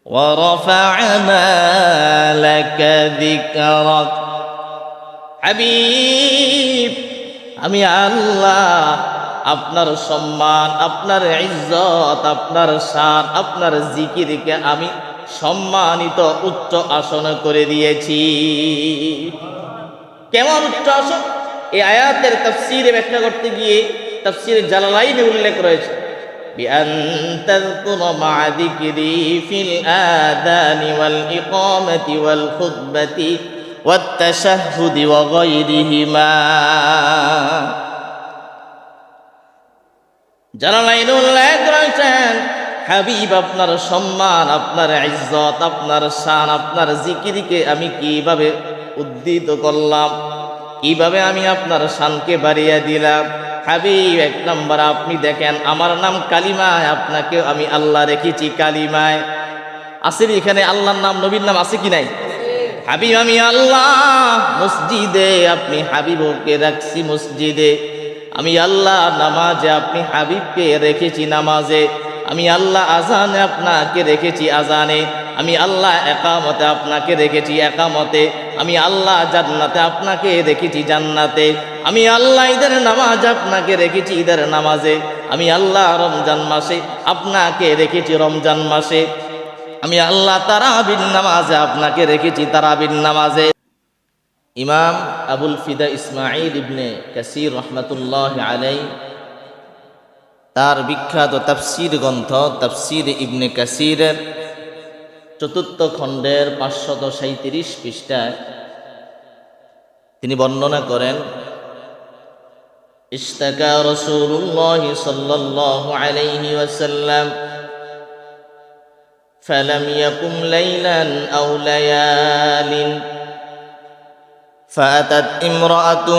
ورفعنا لك ذكرك হাবিব, আমি আল্লাহ আপনার সম্মান, আপনার ইজ্জত, আপনার শান, আপনার জিকিরকে আমি সম্মানিত উচ্চ আসন করে দিয়েছি। কেমন উচ্চ আসন? এই আয়াতের তাফসীরে ব্যাখ্যা করতে গিয়ে তাফসীরে জালালাইনে উল্লেখ রয়েছে বিআন তাযকুর মা'a যিকরি ফিল আযানি ওয়াল ইকামাতি ওয়াল খুতবাতি ওয়াত তাশাহহুদি ওয়া গায়রিহিমা। জালালাইনে উল্লেখ রয়েছেন হাবিব, আপনার সম্মান, আপনার ইজ্জত, আপনার শান, আপনার জিকিরকে আমি কিভাবে উদ্ধৃত করলাম, কিভাবে আমি আপনার শানকে বাড়িয়ে দিলাম। হাবিব, এক নম্বর আপনি দেখেন, আমার নাম কালিমায়, আপনাকে আমি আল্লাহ রেখেছি কালিমায়। আছে এখানে আল্লাহর নাম, নবীর নাম আছে কি নাই? হাবিব আমি আল্লাহ মসজিদে, আপনি হাবিবকে রাখছি মসজিদে। আমি আল্লাহ নামাজে, আপনি হাবিবকে রেখেছি নামাজে। আমি আল্লাহ আজানে, আপনাকে রেখেছি আজানে। আমি আল্লাহ একামতে, আপনাকে রেখেছি একামতে। আমি আল্লাহ জান্নাতে, আপনাকে রেখেছি জান্নাতে। আমি আল্লাহ ঈদের নামাজ, আপনাকে রেখেছি ঈদের নামাজে। আমি আল্লাহ রমজান মাসে, আপনাকে রেখেছি রমজান মাসে। আমি আল্লাহ তারাবির নামাজে, আপনাকে রেখেছি তারাবির নামাজে। ইমাম আবুল ফিদা ইসমাঈল ইবনে কাসির রহমাতুল্লাহ আলাইহি তার বিখ্যাত তাফসীর গ্রন্থ তাফসীর ইবনে কাসিরের ৪র্থ খণ্ডের ৫৩৭ পৃষ্ঠায় তিনি বর্ণনা করেন, ইশতাকা রাসূলুল্লাহ সাল্লাল্লাহু আলাইহি ওয়াসাল্লাম ফালাম ইয়াকুম লাইলান আও লায়ালিন فأتت امرأة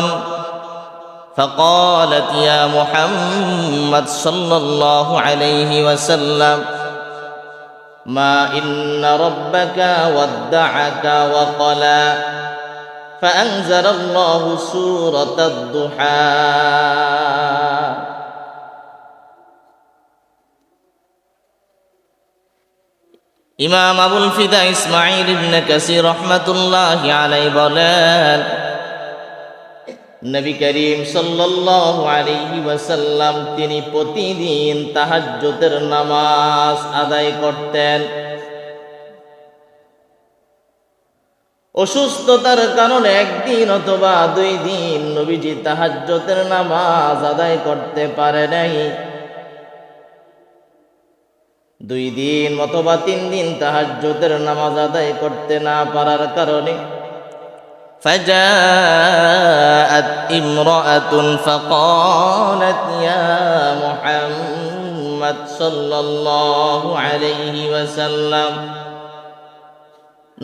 فقالت يا محمد صلى الله عليه وسلم ما إن ربك ودعك وقلا فأنزل الله سورة الضحى ইমাম আবুল ফিদা ইসমাঈল ইবনে কাসির রহমাতুল্লাহি আলাইহি বলেন, নবী করিম সাল্লাল্লাহু আলাইহি ওয়াসাল্লাম তিনি প্রতিদিন তাহাজ্জুদের নামাজ আদায় করতেন। অসুস্থতার কারণে একদিন অথবা 2 দিন নবীজি তাহাজ্জুদের নামাজ আদায় করতে পারে নাই। 2 দিন অথবা 3 দিন তাহাজ্জুদের নামাজ আদায় করতে না পারার কারণে ফাজাআত ইমরাআতুন ফাকালাত ইয়া মুহাম্মদ সাল্লাল্লাহু আলাইহি ওয়াসাল্লাম,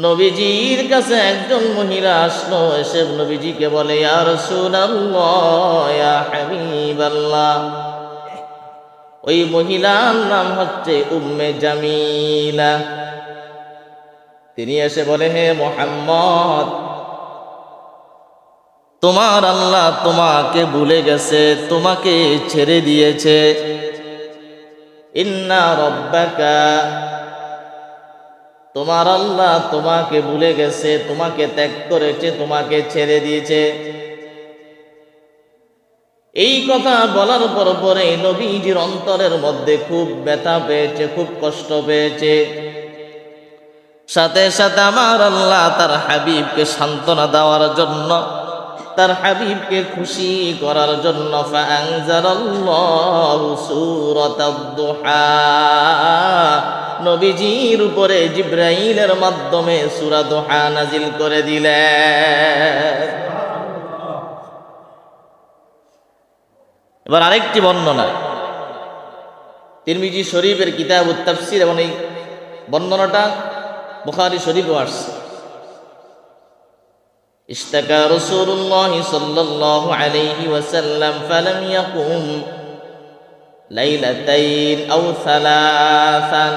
নবীজির কাছে একজন মহিলা আসলো, এসে নবীজিকে বলে, ইয়া রাসূলুল্লাহ, ইয়া হাবিবাল্লাহ। ওই মহিলার নাম হচ্ছে উম্মে জামিলা। তিনি এসে বলে, হে মুহাম্মদ, তোমার আল্লাহ তোমাকে ভুলে গেছে, তোমাকে ছেড়ে দিয়েছে। ইন্না রব্বাকা, তোমার আল্লাহ তোমাকে ভুলে গেছে, তোমাকে ত্যাগ করেছে, তোমাকে ছেড়ে দিয়েছে। এই কথা বলার পরে নবীজির অন্তরের মধ্যে খুব ব্যথা পেয়েছে, খুব কষ্ট পেয়েছে। সাথে সাথে আমার আল্লাহ তার হাবিবকে সান্ত্বনা দেওয়ার জন্য, তার হাবিবকে খুশি করার জন্য ফাআনজালাল্লাহু সূরাতাদ দুহা, নবীজির উপরে জিবরাইলের মাধ্যমে সূরা দুহা নাজিল করে দিলেন। এবার আরেকটি বর্ণনা তিরমিজি শরীফের কিতাবুত তাফসীর, এবং এই বর্ণনাটা বুখারী শরীফে আসছে। ইশতাকা রাসূলুল্লাহ সাল্লাল্লাহু আলাইহি ওয়াসাল্লাম ফালাম ইয়াকুম লাইলাতাইন আও সালাসান,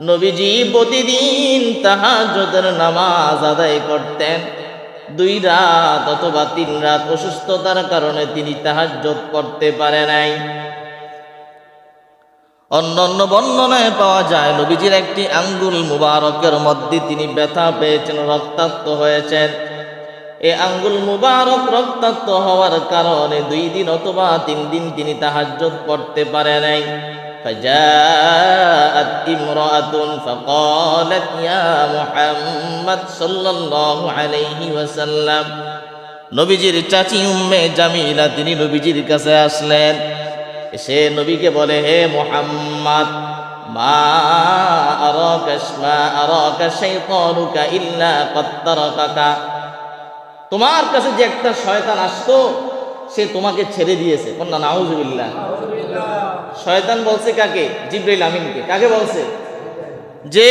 নবীজি প্রতিদিন তাহাজ্জুদের নামাজ আদায় করতেন। 2 রাত অথবা 3 রাত অসুস্থতার কারণে তিনি তাহাজ্জুদ করতে পারে নাই। অন্য অন্য বর্ণনায় পাওয়া যায় নবীজির একটি আঙ্গুল মুবারকের মধ্যে তিনি ব্যথা পেয়েছেন, রক্তাক্ত হয়েছেন। এই আঙ্গুল মুবারক রক্তাক্ত হওয়ার কারণে 2 দিন অথবা 3 দিন তিনি তাহাজ্জুদ পড়তে পারে নাই। فجاءت امرأة فقالت يا محمد صلى الله عليه وسلم নবীজির চাচি উম্মে জামিলা তিনি নবীজির কাছে আসলেন। সে নবীকে বলে, হে মুহাম্মদ, মা আরাকা শাইতানুকা ইল্লা ক্বাদ তারাকাকা, তোমার কাছে যে একটা শয়তান আসতো সে তোমাকে ছেড়ে দিয়েছে। বলনা নাউজুবিল্লাহ। শয়তান বলছে কাকে? জিবরাইল আমিনকে। কাকে বলছে? যে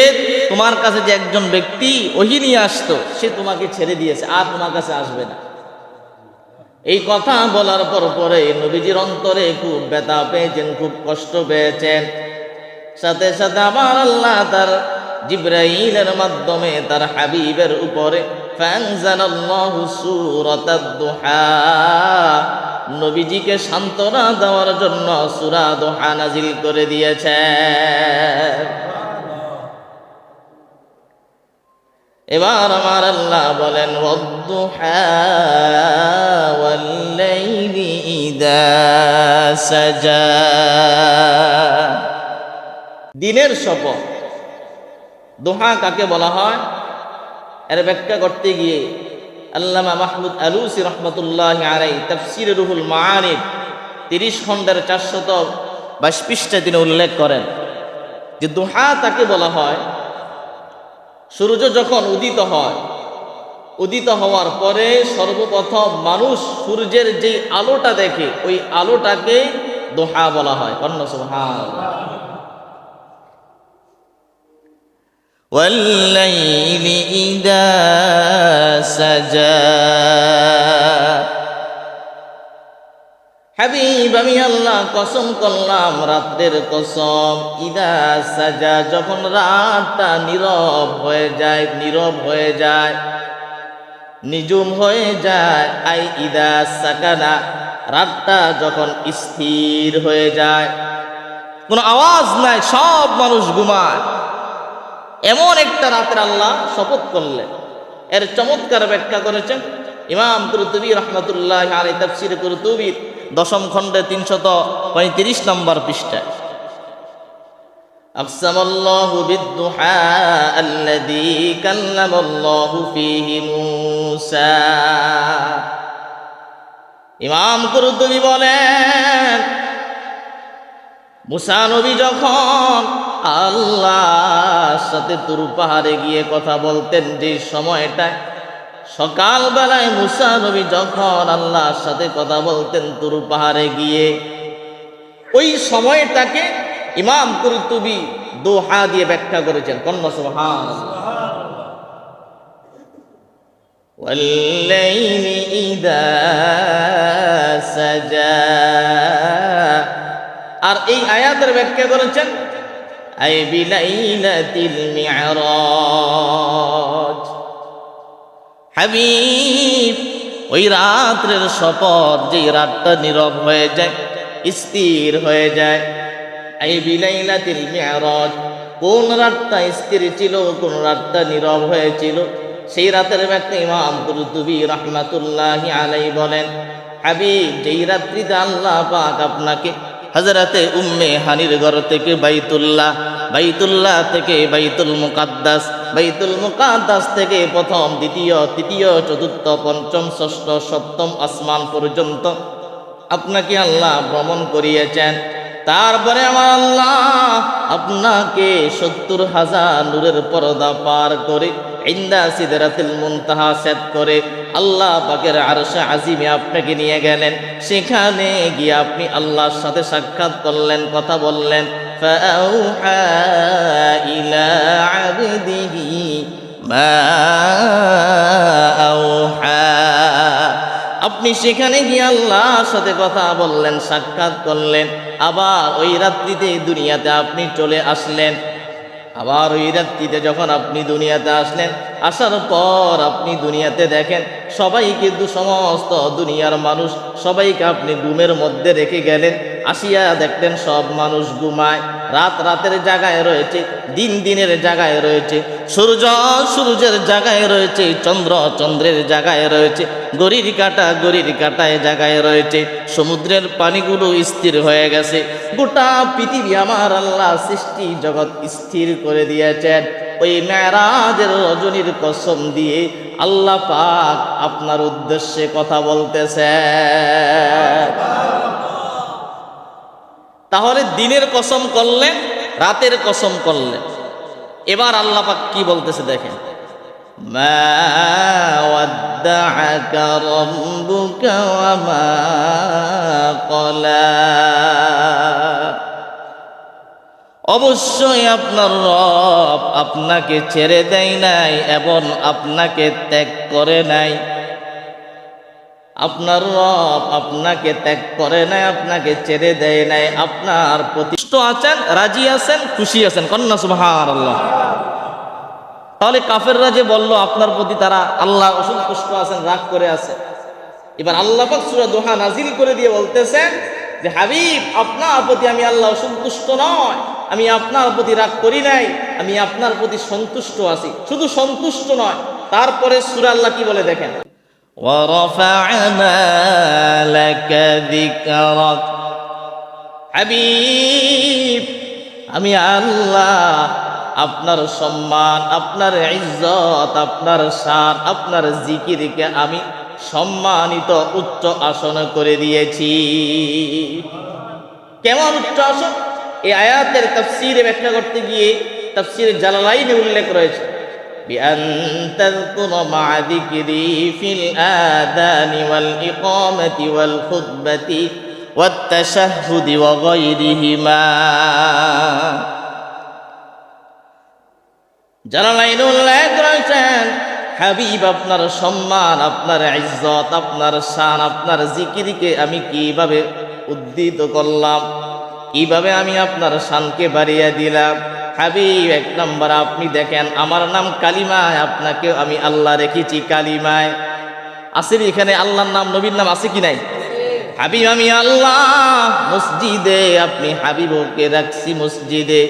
তোমার কাছে যে একজন ব্যক্তি ওহী নিয়ে আসতো সে তোমাকে ছেড়ে দিয়েছে, আর তোমার কাছে আসবে না। এই কথা বলার পরে নবীজির অন্তরে খুব ব্যথা পেয়েছেন, খুব কষ্ট পেয়েছেন। সাথে সাথে আমার আল্লাহ তার জিবরাইলের মাধ্যমে তার হাবিবের উপরে ফানজালাল্লাহু সূরাতাদ দুহা, নবীজিকে সান্ত্বনা দেওয়ার জন্য সূরা দুহা নাজিল করে দিয়েছেন। এবার আমার আল্লাহ বলেন, ওয়াদ-দুহা ওয়াল-লাইলি ইযা সাজা, দিনের শপথ। দোহা কাকে বলা হয় এর ব্যাখ্যা করতে গিয়ে আল্লামা মাহমুদ আলুসি রহমতুল্লাহি আলাইহি তাফসীরে রুহুল মাআনি 30 খণ্ডের 422 পৃষ্ঠায় তিনি উল্লেখ করেন যে দোহা তাকে বলা হয় সূর্য যখন উদিত হয়, উদিত হওয়ার পরে সর্বপ্রথম মানুষ সূর্যের যে আলোটা দেখে ওই আলোটাকে দোহা বলা হয়। কন্যা সুবহানাল্লাহ। ওয়াল-লাইলি ইযা সাজা, হাবিব আমি আল্লাহ কসম করলাম রাতের কসম, ইযা সাজা যখন রাতটা নীরব হয়ে যায়, নীরব হয়ে যায়, নিজুম হয়ে যায়। আই ইযা সাকানা, রাতটা যখন স্থির হয়ে যায়, কোনো আওয়াজ নাই, সব মানুষ ঘুমায়, এমন একটা রাতের আল্লাহ শপথ করলেন। এর চমৎকার ব্যাখ্যা করেছেন ইমাম কুরতুবী রাহমাতুল্লাহি আলাইহি তাফসীরে কুরতুবী 10ম খণ্ডে 335 নম্বর পৃষ্ঠায়। আকসামাল্লাহু বিদ-দুহা আল্লাযী কাল্লামাল্লাহু ফীহি মূসা, ইমাম কুরতুবী বলেন মুসা নবী যখন আল্লাহর সাথে তুর পাহাড়ে গিয়ে কথা বলতেন, যে সময়টায় সকালবেলায় মুসা নবী যখন আল্লাহর সাথে কথা বলতেন তুর পাহাড়ে গিয়ে, ওই সময়টাকে ইমাম কুরতুবী দোহা দিয়ে ব্যাখ্যা করেছেন। কন্যা সুবহানাল্লাহ। ওয়াল-লাইলি ইযা সাজা, আর এই আয়াতের ব্যাখ্যা করেছেন আই বিলাইলাতিল মি'রাজ, হাবিব ওই রাতের শপথ যে রাতটা নীরব হয়ে যায়, স্থির হয়ে যায়। আই বিলাইলাতিল মি'রাজ, কোন রাতটা স্থির ছিল, কোন রাতটা নীরব হয়েছিল, সেই রাতের ব্যাখ্যা ইমাম কুরতুবী রাহমাতুল্লাহি আলাইহি বলেন, হাবিব যেই রাত্রিতে আল্লাহ পাক আপনাকে হযরতে উম্মে হানির ঘর থেকে বাইতুল্লাহ থেকে বাইতুল মুকাদ্দাস থেকে প্রথম, দ্বিতীয়, তৃতীয়, চতুর্থ, পঞ্চম, ষষ্ঠ, সপ্তম আসমান পর্যন্ত আপনাকে আল্লাহ ভ্রমণ করিয়েছেন। তারপরে আমার আল্লাহ আপনাকে 70,000 নূরের পর্দা পার করে ইনদা সিদরাতুল মুনতাহা সেট করে আল্লাহ পাকের আরশে আজিমে আপনাকে নিয়ে গেলেন। সেখানে গিয়ে আপনি আল্লাহর সাথে সাক্ষাৎ করলেন, কথা বললেন। ফাআউহা ইলা আবদিহি মা আউহা, আপনি সেখানে গিয়ে আল্লাহর সাথে কথা বললেন, সাক্ষাৎ করলেন। আবার ওই রাত্রিতে দুনিয়াতে আপনি চলে আসলেন। আবার ওই রাত্রিতে যখন আপনি দুনিয়াতে আসলেন, আসার পর আপনি দুনিয়াতে দেখেন সবাই কিন্তু সমস্ত দুনিয়ার মানুষ সবাইকে আপনি ঘুমের মধ্যে রেখে গেলেন। আসিয়া দেখতেন সব মানুষ ঘুমায়, রাত রাতের জায়গায় রয়েছে, দিন দিনের জায়গায় রয়েছে, সূর্য সূর্যের জায়গায় রয়েছে, চন্দ্র চন্দ্রের জায়গায় রয়েছে, ঘড়ির কাঁটায় জায়গায় রয়েছে, সমুদ্রের পানিগুলো স্থির হয়ে গেছে। গোটা পৃথিবী আমার আল্লাহ সৃষ্টি জগৎ স্থির করে দিয়েছেন। ওই মেরাজের রজনীর কসম দিয়ে আল্লাহ পাক আপনার উদ্দেশ্যে কথা বলতেছে। তাহলে দিনের কসম করলেন, রাতের কসম করলেন। এবার আল্লাহ পাক কি বলতেছে দেখেন, মা ওয়াদ্দাআকা রাব্বুকা ওয়া মা ক্বালা। অবশ্যই আপনার রব আপনাকে ছেড়ে দেয় নাই এবং আপনাকে ত্যাগ করে নাই। আপনার রব আপনাকে ত্যাগ করে নাই, আপনাকে ছেড়ে দেয় নাই, আপনার প্রতি তুষ্ট আছেন, রাজি আছেন, খুশি আছেন। কন্যা সুবহানাল্লাহ। তাহলে কাফেররা যে বলল আপনার প্রতি তারা আল্লাহ অসন্তুষ্ট আছেন, রাগ করে আছে, এবার আল্লাহ পাক সূরা দোহা নাজিল করে দিয়ে বলতেছেন যে হাবিব, আপনার প্রতি আমি আল্লাহ অসন্তুষ্ট নয়, আমি আপনার প্রতি রাগ করি নাই, আমি আপনার প্রতি সন্তুষ্ট আছি। শুধু সন্তুষ্ট নয়, তারপরে সূরা আল্লাহ কি বলে দেখেন, ওয়ারাফা'না লাকা যিকরাক। হাবিব, আমি আল্লাহ আপনার সম্মান, আপনার ইজ্জত, আপনার শান, আপনার জিকিরকে আমি সম্মানিত উচ্চ আসন করে দিয়েছি। কেমন উচ্চ আসন? এই আয়াতের তাফসীরে ব্যাখ্যা করতে গিয়ে তাফসীরে জালালাইনে উল্লেখ রয়েছে, বিআন তাযকুরা মা'a যিকরি ফিল আযানি ওয়াল ইকামাতি ওয়াল খুতবাতি ওয়াত তাশাহহুদি ওয়া গায়রিহিমা। জালালাইনে উল্লেখ রয়েছেন, হাবিব আপনার সম্মান, আপনার ইজ্জত, আপনার শান, আপনার জিকিরকে আমি কিভাবে উদ্ধৃত করলাম, কিভাবে আমি আপনার শানকে বাড়িয়ে দিলাম। হাবিব, এক নম্বর আপনি দেখেন, আমার নাম কালিমায়, আপনাকে আমি আল্লাহ রেখেছি কালিমায়। আছে এখানে আল্লাহর নাম, নবীর নাম আছে কি নাই? হাবিব আমি আল্লাহ মসজিদে, আপনি হাবিবকে রাখছি মসজিদে।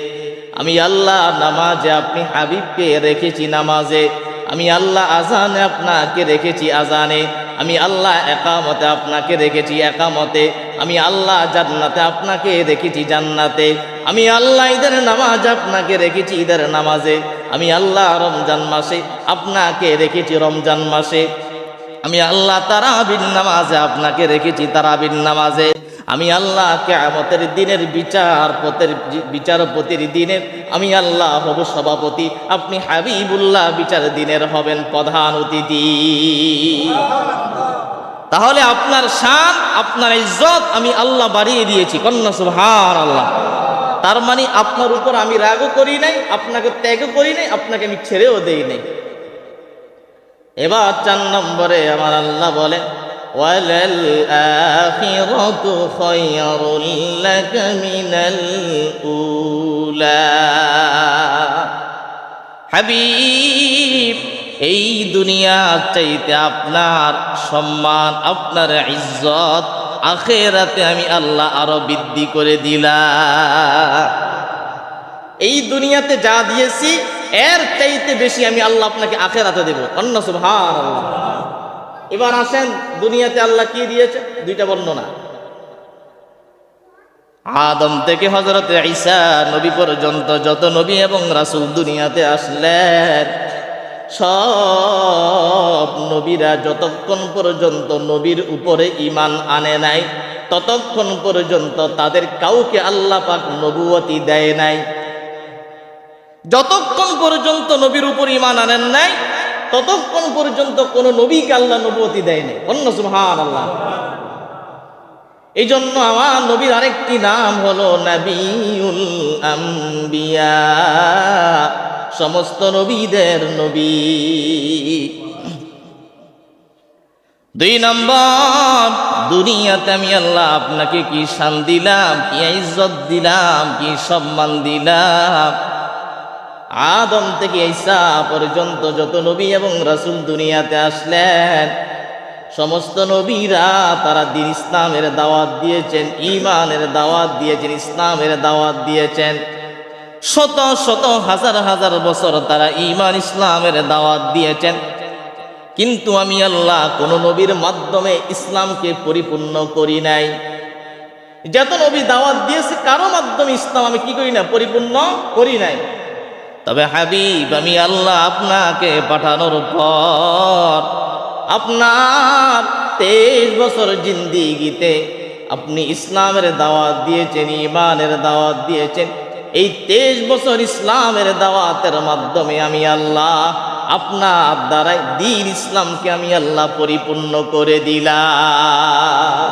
আমি আল্লাহ নামাজে, আপনি হাবিবকে রেখেছি নামাজে। আমি আল্লাহ আজানে, আপনাকে রেখেছি আজানে। আমি আল্লাহ একামতে, আপনাকে রেখেছি একামতে। আমি আল্লাহ জান্নাতে, আপনাকে রেখেছি জান্নাতে। আমি আল্লাহ ঈদের নামাজ, আপনাকে রেখেছি ঈদের নামাজে। আমি আল্লাহ রমজান মাসে, আপনাকে রেখেছি রমজান মাসে। আমি আল্লাহ তারাবির নামাজে, আপনাকে রেখেছি তারাবির নামাজে। আমি আল্লাহ কিয়ামতের দিনের বিচারপতির দিনের আমি আল্লাহ হব সভাপতি, আপনি হাবিবুল্লাহ বিচার দিনের হবেন প্রধান অতিথি। তাহলে আপনার শান, আপনার ইজ্জত আমি আল্লাহ বাড়িয়ে দিয়েছি। কন্যা সুবহানাল্লাহ। তার মানে আপনার উপর আমি রাগও করি নাই, আপনাকে ত্যাগও করি নাই, আপনাকে আমি ছেড়েও দেই নাই। এবার 4 নম্বরে আমার আল্লাহ বলে, ওয়ালাল আখিরাতু খায়রুল লাকা মিনাল উলা। হাবিব, এই দুনিয়ার চাইতে আপনার সম্মান, আপনার ইজ্জত আখিরাতে আমি আল্লাহ আরো বৃদ্ধি করে দিলাম। এই দুনিয়াতে যা দিয়েছি এর চাইতে বেশি আমি আল্লাহ আপনাকে আখিরাতে দেব। কন্যা সুবহানাল্লাহ। এবার আসেন, দুনিয়াতে আল্লাহ কি দিয়েছে? 2টা বর্ণনা। আদম থেকে হযরত ঈসা নবী পর্যন্ত যত নবী এবং রাসূল দুনিয়াতে আসলেন, সব নবীরা যতক্ষণ পর্যন্ত নবীর উপরে ঈমান আনে নাই, ততক্ষণ পর্যন্ত তাদের কাউকে আল্লাহ পাক নবুয়তি দেয় নাই। যতক্ষণ পর্যন্ত নবীর উপর ঈমান আনেন নাই, ততক্ষণ পর্যন্ত কোন নবীকে আল্লাহ নবুয়তি দেয় নাই। সুবহানাল্লাহ। এই জন্য আমার নবীর আরেকটি নাম হলো নবিউল আম্বিয়া, সমস্ত নবীদের নবী। 2 নম্বর, দুনিয়াতে আমি আল্লাহ আপনাকে কি শান দিলাম, কি ইজ্জত দিলাম, কি সম্মান দিলাম। আদম থেকে ঈসা পর্যন্ত যত নবী এবং রাসূল দুনিয়াতে আসলেন, সমস্ত নবীরা তারা দ্বীন ইসলামের দাওয়াত দিয়েছেন, ঈমানের দাওয়াত দিয়েছেন, ইসলামের দাওয়াত দিয়েছেন। শত শত হাজার হাজার বছর তারা ঈমান ইসলামের দাওয়াত দিয়েছেন। কিন্তু আমি আল্লাহ কোন নবীর মাধ্যমে ইসলামকে পরিপূর্ণ করি নাই। যত নবী দাওয়াত দিয়েছে কারো মাধ্যমে ইসলাম আমি কি করি না, পরিপূর্ণ করি নাই। তবে হাবিব আমি আল্লাহ আপনাকে পাঠানোর পর আপনার 23 বছর জিন্দিগিতে আপনি ইসলামের দাওয়াত দিয়েছেন, ঈমানের দাওয়াত দিয়েছেন। এই 23 বছর ইসলামের দাওয়াতের মাধ্যমে আমি আল্লাহ আপনার দ্বারাই দ্বীন ইসলামকে আমি আল্লাহ পরিপূর্ণ করে দিলাম।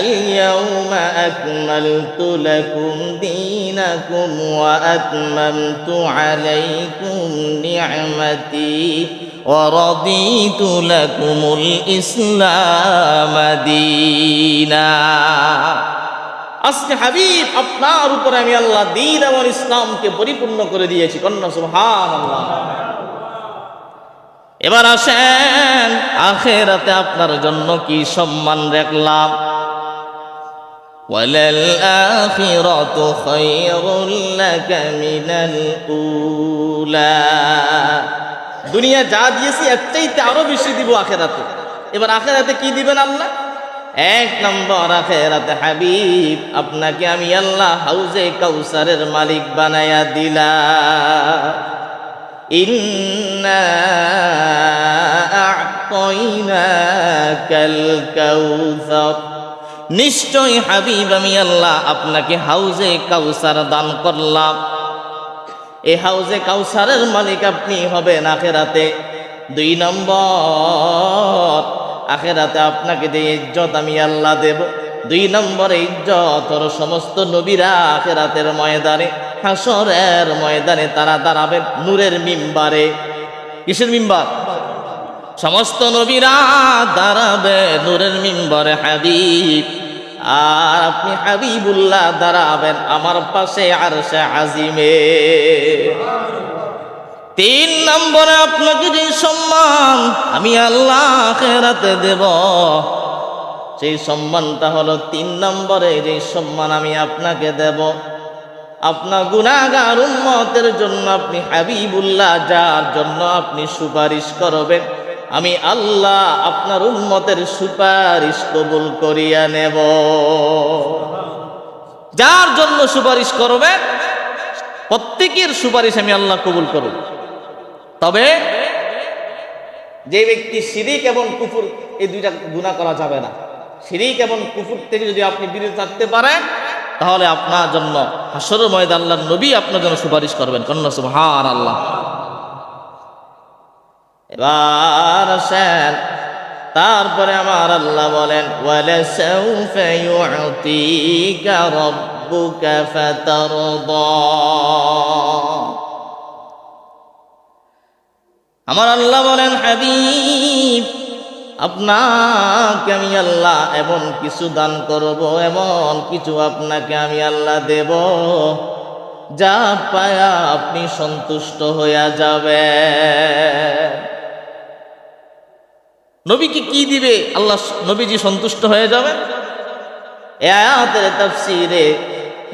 اليوم أكملت لكم دينكم وأتممت عليكم نعمتي ورضيت لكم الإسلام دينا। আজকে হাবিব আপনার উপরে আমি আল্লাহ দ্বীন এবং ইসলামকে পরিপূর্ণ করে দিয়েছি। কন্যা সুবহানাল্লাহ। এবার আসেন আখিরাতে আপনার জন্য কি সম্মান রাখলাম। وَلَلْآخِرَةُ خَيْرٌ لَكَ مِنَ الْأُولَى। দুনিয়া যা দিয়েছি এর চাইতে আরো বেশি দিব আখিরাতে। এবার আখিরাতে কি দিবেন আল্লাহ? 1 নম্বর আখিরাতে হাবিব আপনাকে আমি আল্লাহ হাউজে কাউসারের মালিক বানায়া দিলাম। ইন্না আ'তাইনাকাল কাউসার। নিশ্চয় হাবিব আমি আল্লাহ আপনাকে হাউজে কাউসার দান করলাম। এই হাউজে কাউসারের মালিক আপনি হবেন আখিরাতে। 2 নম্বর আখিরাতে আপনাকে যে ইজ্জত আমি আল্লাহ দেব, 2 নম্বরে ইজ্জত হলো সমস্ত নবীরা আখিরাতের ময়দানে, হাসরের ময়দানে তারা দাঁড়াবেন নূরের মিম্বারে। কিসের মিম্বার? সমস্ত নবীরা দাঁড়াবে নূরের মিম্বারে হাবিব, আর আপনি হাবিবুল্লাহ দাঁড়াবেন আমার পাশে আরশে আজিমে। 3 নম্বরে আপনাকে যে সম্মান আমি আল্লাহ আখিরাতে দেব, সেই সম্মানটা হলো 3 নম্বরে যে সম্মান আমি আপনাকে দেব, আপনার গুনাহগার উম্মতের জন্য আপনি হাবিবুল্লাহ যার জন্য আপনি সুপারিশ করবেন, আমি আল্লাহ আপনার উম্মতের সুপারিশ কবুল করিয়া নেব। যার জন্য সুপারিশ করবেন প্রত্যেকের সুপারিশ আমি আল্লাহ কবুল করব। তবে যে ব্যক্তি শিরিক এবং কুফর এই 2টা গুনাহ করা যাবে না। শিরিক এবং কুফর থেকে যদি আপনি বিরত থাকতে পারেন তাহলে আপনার জন্য হাসরের ময়দানে আল্লাহর নবী আপনার জন্য সুপারিশ করবেন। কন্যা সুবহানাল্লাহ। এবার আসেন তারপরে আমার আল্লাহ বলেন ওয়ালাসাউফা ইউতিকা রাব্বুকা ফাতারদা। আমার আল্লাহ বলেন হাবিব আপনাকে আমি আল্লাহ এমন কিছু দান করব, এমন কিছু আপনাকে আমি আল্লাহ দেব যা পায়া আপনি সন্তুষ্ট হইয়া যাবেন। নবীকে কি দিবে আল্লাহ নবীজি সন্তুষ্ট হয়ে যাবেন? এই আয়াতের তাফসীরে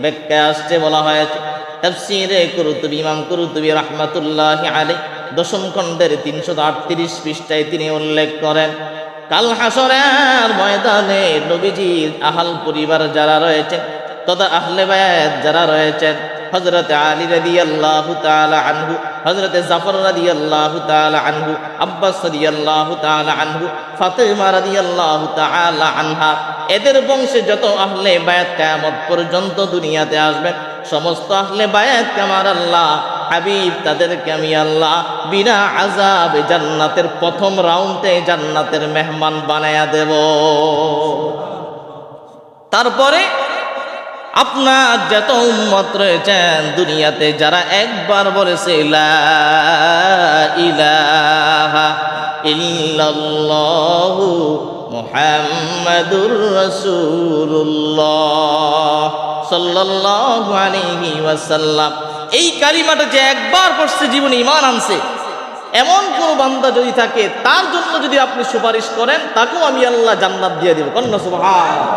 ব্যাখ্যা আসছে, বলা হয়েছে তাফসীরে কুরতুবী, ইমাম কুরতুবী রাহমাতুল্লাহি আলাইহি 10ম খণ্ডের 338 পৃষ্ঠায় তিনি উল্লেখ করেন, কাল হাসরের ময়দানে নবীজির আহল পরিবার যারা রয়েছেন তথা আহলে বায়াত যারা রয়েছেন, হযরত আলী রাদিয়াল্লাহু তাআলা আনহু, হযরত জাফর রাদিয়াল্লাহু তাআলা আনহু, আব্বাস রাদিয়াল্লাহু তাআলা আনহু, ফাতেমা রাদিয়াল্লাহু তাআলা আনহা, এদের বংশে যত আহলে বায়াত কিয়ামত পর্যন্ত দুনিয়াতে আসবেন, সমস্ত আহলে বায়াত আমার আল্লাহ হাবিব তাদেরকে আমি আল্লাহ বিনা আযাবে জান্নাতের প্রথম রাউন্ডে জান্নাতের মেহমান বানায়া দেব। তারপরে আপনার যত উম্মত রয়েছেন দুনিয়াতে যারা একবার বলেছে লা ইলাহা ইল্লাল্লাহু মুহাম্মাদুর রাসূলুল্লাহ সাল্লাল্লাহু আলাইহি ওয়াসাল্লাম, এই কালিমাটা যে একবার পড়ছে জীবনে ঈমান আনছে, এমন কোন বান্দা যদি থাকে তার জন্য যদি আপনি সুপারিশ করেন তাকেও আমি আল্লাহ জান্নাত দিয়ে দেব। কন্যা সুবহানাল্লাহ।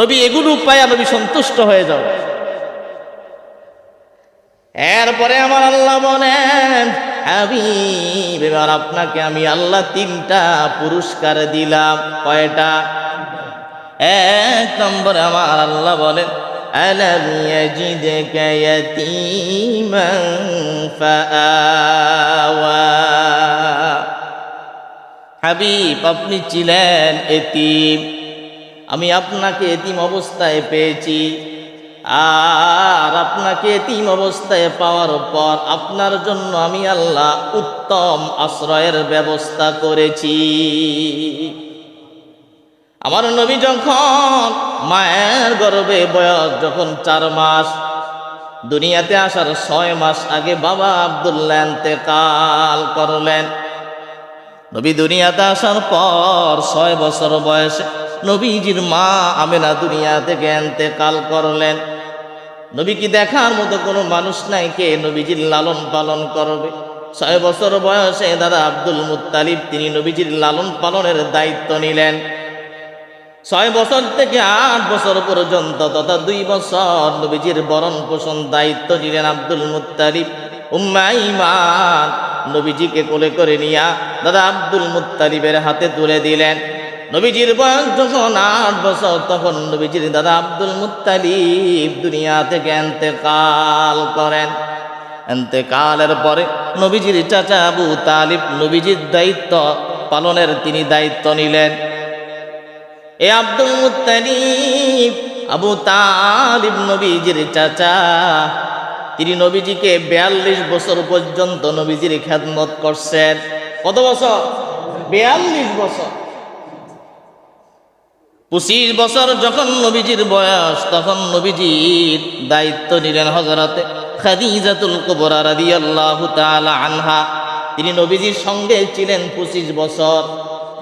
নবী এগুলো পায়া নবী সন্তুষ্ট হয়ে যাও। এরপরে আমার আল্লাহ বলেন, হাবিব এবার আপনাকে আমি আল্লাহ 3টা পুরস্কার দিলাম। কয়টা? 1 নম্বরে আমার আল্লাহ বলেন, আলাম ইয়াজিদকা ইয়াতীমান ফাআওয়া। হাবিব আপনি ছিলেন এতিম, আমি আপনাকে এতিম অবস্থায় পেয়েছি। আর আপনাকে এতিম অবস্থায় পাওয়ার পর আপনার জন্য আমি আল্লাহ উত্তম আশ্রয়ের ব্যবস্থা করেছি। আমার নবী যখন মায়ের গর্ভে বয়স যখন 4 মাস, দুনিয়াতে আসার 6 মাস আগে বাবা আব্দুল্লাহ ইন্তেকাল করলেন। নবী দুনিয়াতে আসার পর 6 বছর বয়সে নবীজির মা আমেনা দুনিয়া থেকে ইন্তেকাল করলেন। নবী কি দেখার মতো কোনো মানুষ নাই কে নবীজির লালন পালন করবে? 6 বছর বয়সে দাদা আব্দুল মুত্তালিব তিনি নবীজির লালন পালনের দায়িত্ব নিলেন। 6 বছর থেকে 8 বছর পর্যন্ত তথা 2 বছর নবীজির ভরণ পোষণ দায়িত্ব নিলেন আব্দুল মুত্তালিব। উম্মে ঈমান নবীজিকে কোলে করে নিয়া দাদা আব্দুল মুত্তালিবের হাতে তুলে দিলেন। নবীজির বয়স যখন 8 বছর তখন নবীজির দাদা আব্দুল মুত্তালিব দুনিয়া থেকে ইন্তেকাল করেন। ইন্তেকালের পরে নবীজির চাচা আবু তালিব নবীজির দায়িত্ব পালনের তিনি দায়িত্ব নিলেন। এ আব্দুল মুত্তালিব আবু তালিব নবীজির চাচা, তিনি নবীজিকে 42 বছর পর্যন্ত নবীজির খেদমত করছেন। কত বছর? 42 বছর। 25 বছর যখন নবীজির বয়স তখন নবীজির দায়িত্ব নিলেন হযরতে খাদিজাতুল কুবরা রাদিয়াল্লাহু তাআলা আনহা। তিনি নবীজির সঙ্গে ছিলেন 25 বছর।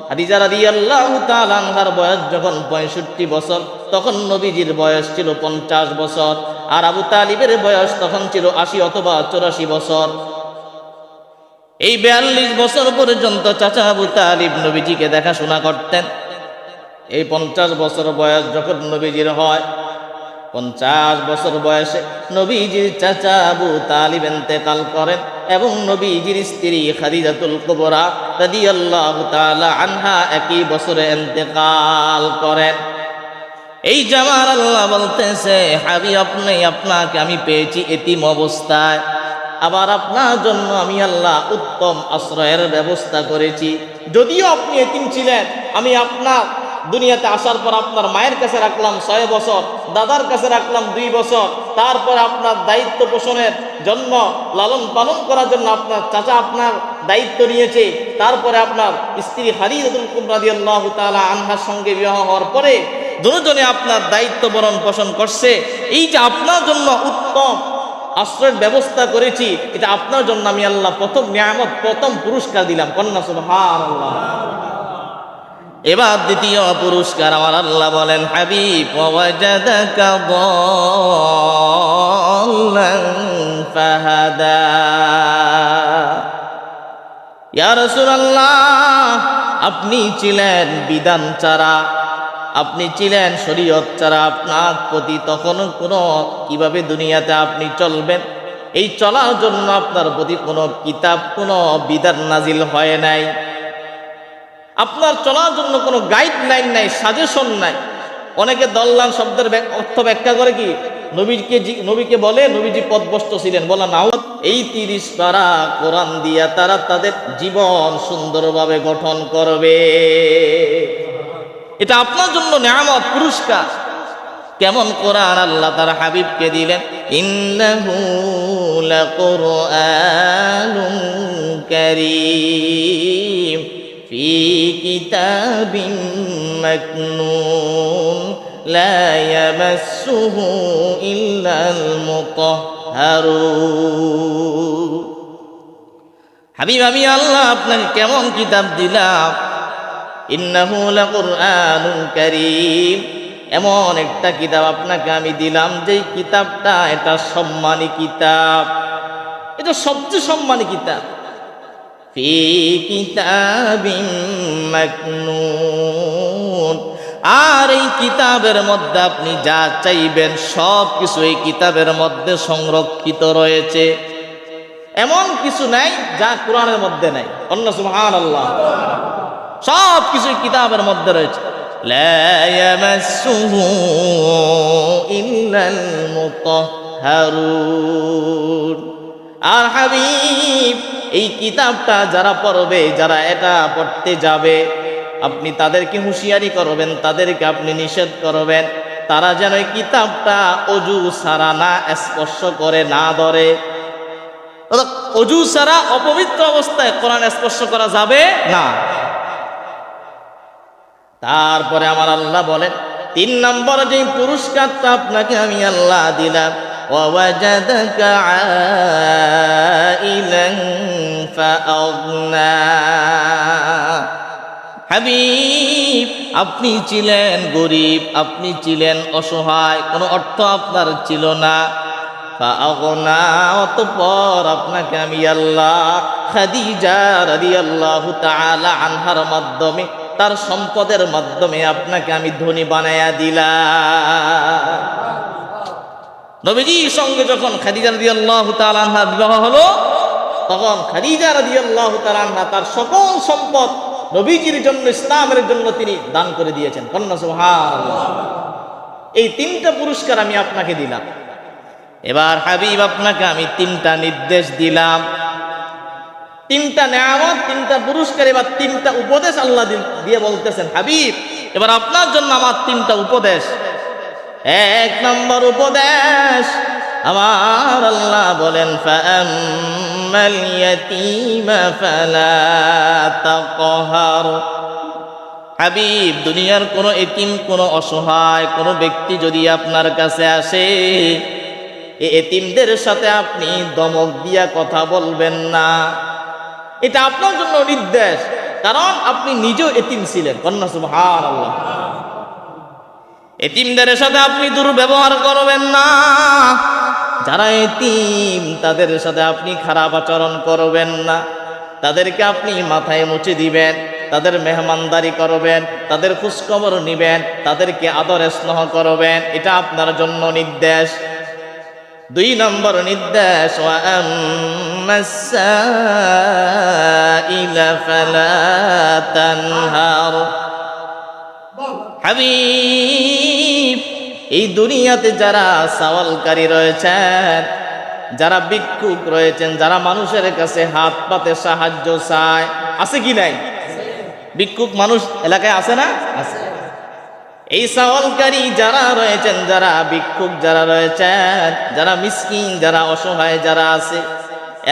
খাদিজা রাদিয়াল্লাহু তাআলা আনহার বয়স যখন 65 বছর তখন নবীজির বয়স ছিল 50 বছর। আর আবু তালিবের বয়স তখন ছিল 80 অথবা 84 বছর। এই 42 বছর পর্যন্ত চাচা আবু তালিব নবীজিকে দেখাশোনা করতেন। এই 50 বছর বয়স যখন নবীজির হয়, 50 বছর বয়সে নবীজির চাচা আবু তালিব ইন্তেকাল করেন এবং নবীজির স্ত্রী খাদিজাতুল কুবরা রাদিয়াল্লাহু তাআলা আনহা একই বছরে ইন্তেকাল করেন। এই জামার আল্লাহ বলতেছে, হাবিব আপনাকে আমি পেয়েছি এতিম অবস্থায়, আবার আপনার জন্য আমি আল্লাহ উত্তম আশ্রয়ের ব্যবস্থা করেছি। যদিও আপনি এতিম ছিলেন, আমি আপনার দুনিয়াতে আসার পর আপনার মায়ের কাছে রাখলাম 6 বছর, দাদার কাছে রাখলাম 2 বছর। তারপর আপনার দায়িত্ব পোষণের জন্য, লালন পালন করার জন্য আপনার চাচা আপনার দায়িত্ব নিয়েছে। তারপরে আপনার স্ত্রী খাদিজাতুল কুবরা রাদিয়াল্লাহু তাআলা আনহার সঙ্গে বিবাহ হওয়ার পরে দুজনে আপনার দায়িত্ব বরণ পোষণ করছে। এই যে আপনার জন্য উত্তম আশ্রয়ের ব্যবস্থা করেছি, এটা আপনার জন্য আমি আল্লাহ প্রথম নিয়ামত, প্রথম পুরস্কার দিলাম। কন্যা সুবহানাল্লাহ। এবার দ্বিতীয় পুরস্কার আমার আল্লাহ বলেন, হাবিব ওয়াজাদাকা দাল্লান ফাহাদা। ইয়া রাসূলুল্লাহ, আপনি ছিলেন বিধান ছাড়া, আপনি ছিলেন শরীয়ত ছাড়া, আপনার প্রতি তখন কোনো কিভাবে দুনিয়াতে আপনি চলবেন এই চলার জন্য আপনার প্রতি কোনো কিতাব, কোনো বিধান নাজিল হয় নাই। আপনার চলার জন্য কোনো গাইডলাইন নাই, সাজেশন নাই। অনেকে দল্লান শব্দের অর্থ ব্যাখ্যা করে কি, নবীকে বলে নবীজি পথভ্রষ্ট ছিলেন, বলা না। এই 30 পারা কোরআন দিয়া তারা তাদের জীবন সুন্দরভাবে গঠন করবে। এটা আপনার জন্য নিয়ামত, পুরস্কার। কেমন কোরআন আল্লাহ তার হাবিবকে দিলেন, ইন্নাহু লাকুরআনুন কারীম ফি কিতাবিন মাকনুন লা ইয়ামাসসুহু ইল্লাল মুতাহহারুন। হাবিব আমি আল্লাহ আপনাকে কেমন কিতাব দিলাম, ইন্নাহু লাকুরআনুন কারীম, এমন একটা কিতাব আপনাকে আমি দিলাম যেই কিতাবটা এটা সম্মানী কিতাব, এটা সবচেয়ে সম্মানী কিতাব। ফি কিতাবিম মাকনুন। আর এই কিতাবের মধ্যে আপনি যা চাইবেন সব কিছু এই কিতাবের মধ্যে সংরক্ষিত রয়েছে। এমন কিছু নাই যা কোরআনের মধ্যে নাই। অন্য সুবহানাল্লাহ, সব কিছু কিতাবের মধ্যে রয়েছে। লা ইয়ামাসসুহু ইল্লাল মুতাহহারুন। আর হাবিব, এই কিতাবটা যারা পড়বে, যারা এটা পড়তে যাবে, আপনি তাদেরকে হুঁশিয়ারি করবেন, তাদেরকে আপনি নিষেধ করবেন, তারা যেন এই কিতাবটা অজু ছাড়া না স্পর্শ করে, না ধরে। অজু ছাড়া অপবিত্র অবস্থায় কোরআন স্পর্শ করা যাবে না। তারপরে আমার আল্লাহ বলেন, 3 নম্বর যে পুরস্কারটা আপনাকে আমি আল্লাহ দিলাম, ওয়াজাদাকা আইলান ফাআগনা। হাবিব, আপনি ছিলেন গরিব, আপনি ছিলেন অসহায়, কোনো অর্থ আপনার ছিল না। ফাআগনা, অতঃপর আপনাকে আমি আল্লাহ খাদিজা রাদিয়াল্লাহু তাআলা আনহার মাধ্যমে, তার সম্পদের মাধ্যমে আপনাকে আমি ধনী বানায়া দিলাম। নবীজির সঙ্গে যখন খাদিজা রাদিয়াল্লাহু তাআলা আনহার বিবাহ হলো, তখন খাদিজা রাদিয়াল্লাহু তাআলা আনহা তার সকল সম্পদ নবীজির জন্য, ইসলামের জন্য তিনি দান করে দিয়েছেন। কন্যা সুবহানাল্লাহ। এই 3টা পুরস্কার আমি আপনাকে দিলাম। এবার হাবিব, আপনাকে আমি 3টা নির্দেশ দিলাম, 3টা নেয়ামত, 3টা পুরস্কার, এবার 3টা উপদেশ আল্লাহ দিয়ে বলতেছেন, হাবিব, এবার আপনার জন্য আমার 3টা উপদেশ। 1 নম্বর উপদেশ, আমার আল্লাহ বলেন, ফাআম্মাল ইয়াতীমা ফালা তাকহার। হাবিব, দুনিয়ার কোনো এতিম, কোনো অসহায় কোনো ব্যক্তি যদি আপনার কাছে আসে, এই এতিমদের সাথে আপনি দমক দিয়া কথা বলবেন না। এটা আপনার জন্য নির্দেশ, কারণ আপনি নিজেও এতিম ছিলেন। কন্যা সুবহানাল্লাহ। এতিমদের সাথে আপনি দুর্ব্যবহার করবেন না। যারা এতিম তাদের সাথে আপনি খারাপ আচরণ করবেন না। তাদেরকে আপনি মাথায় মুছে দিবেন, তাদের মেহমানদারি করবেন, তাদের খোঁজখবর নিবেন, তাদেরকে আদর স্নেহ করবেন। এটা আপনার জন্য নির্দেশ। 2 নম্বর নির্দেশ, ওয়া আম্মাস সাইলা ফালা তানহার। হাবিব, এই দুনিয়াতে যারা সওয়ালকারী রয়েছেন, যারা ভিক্ষুক রয়েছেন, যারা মানুষের কাছে হাত পাতে সাহায্য চায়, আছে কি নাই? ভিক্ষুক মানুষ এলাকায় আছে না? আছে। এই সওয়ালকারী যারা রয়েছেন, যারা ভিক্ষুক যারা রয়েছেন, যারা মিসকিন, যারা অসহায় যারা আছে,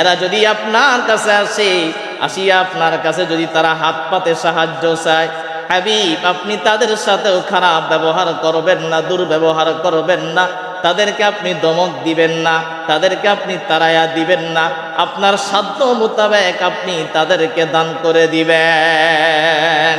এরা যদি আপনার কাছে আসে, আসিয়া আপনার কাছে যদি তারা হাত পাতে সাহায্য চায়, হাবিব, আপনি তাদের সাথেও খারাপ ব্যবহার করবেন না, দুর্ব্যবহার করবেন না। তাদেরকে আপনি দমক দিবেন না, তাদেরকে আপনি তাড়াইয়া দিবেন না। আপনার সাধ্য মোতাবেক আপনি তাদেরকে দান করে দিবেন।